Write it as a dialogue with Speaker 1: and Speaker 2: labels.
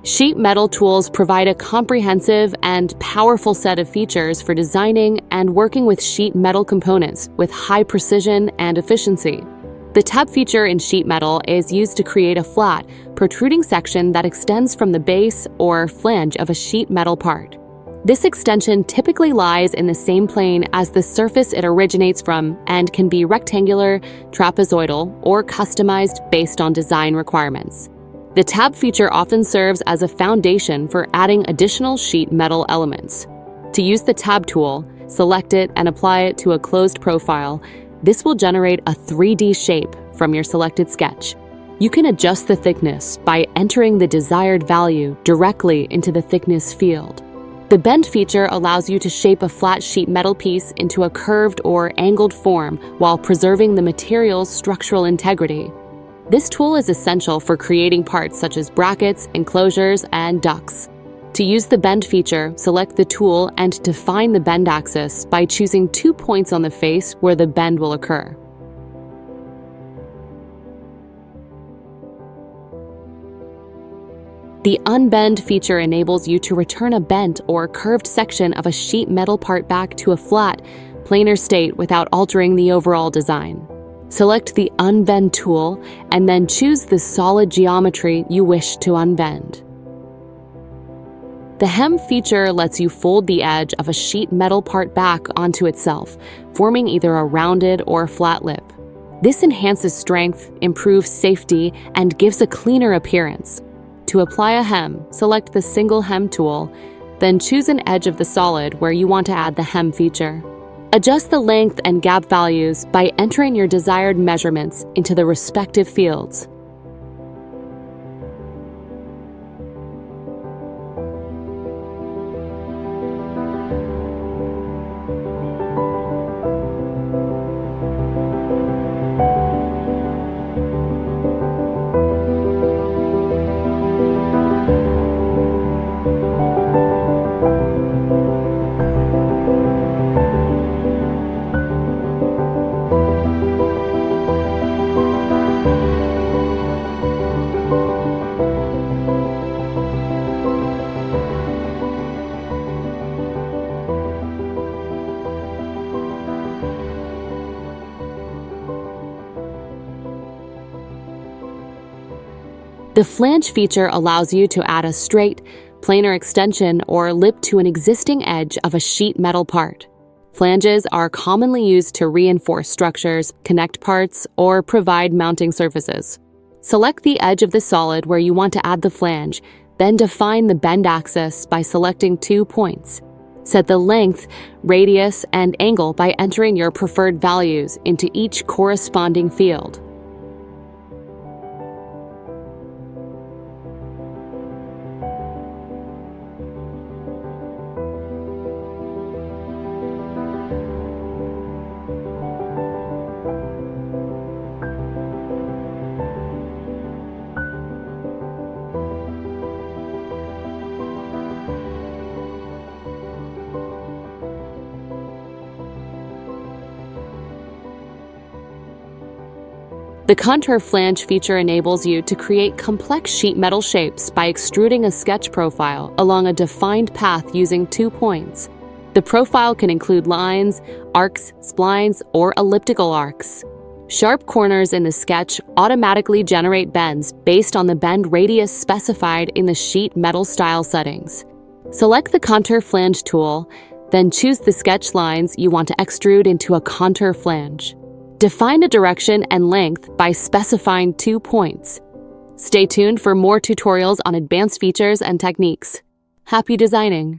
Speaker 1: Sheet metal tools provide a comprehensive and powerful set of features for designing and working with sheet metal components with high precision and efficiency. The tab feature in sheet metal is used to create a flat, protruding section that extends from the base or flange of a sheet metal part. This extension typically lies in the same plane as the surface it originates from and can be rectangular, trapezoidal, or customized based on design requirements. The tab feature often serves as a foundation for adding additional sheet metal elements. To use the tab tool, select it and apply it to a closed profile. This will generate a 3D shape from your selected sketch. You can adjust the thickness by entering the desired value directly into the thickness field. The bend feature allows you to shape a flat sheet metal piece into a curved or angled form while preserving the material's structural integrity. This tool is essential for creating parts such as brackets, enclosures, and ducts. To use the bend feature, select the tool and define the bend axis by choosing 2 points on the face where the bend will occur. The unbend feature enables you to return a bent or curved section of a sheet metal part back to a flat, planar state without altering the overall design. Select the Unbend tool and then choose the solid geometry you wish to unbend. The hem feature lets you fold the edge of a sheet metal part back onto itself, forming either a rounded or flat lip. This enhances strength, improves safety, and gives a cleaner appearance. To apply a hem, select the single hem tool, then choose an edge of the solid where you want to add the hem feature. Adjust the length and gap values by entering your desired measurements into the respective fields. The flange feature allows you to add a straight, planar extension or lip to an existing edge of a sheet metal part. Flanges are commonly used to reinforce structures, connect parts, or provide mounting surfaces. Select the edge of the solid where you want to add the flange, then define the bend axis by selecting 2 points. Set the length, radius, and angle by entering your preferred values into each corresponding field. The contour flange feature enables you to create complex sheet metal shapes by extruding a sketch profile along a defined path using 2 points. The profile can include lines, arcs, splines, or elliptical arcs. Sharp corners in the sketch automatically generate bends based on the bend radius specified in the sheet metal style settings. Select the contour flange tool, then choose the sketch lines you want to extrude into a contour flange. Define a direction and length by specifying 2 points. Stay tuned for more tutorials on advanced features and techniques. Happy designing!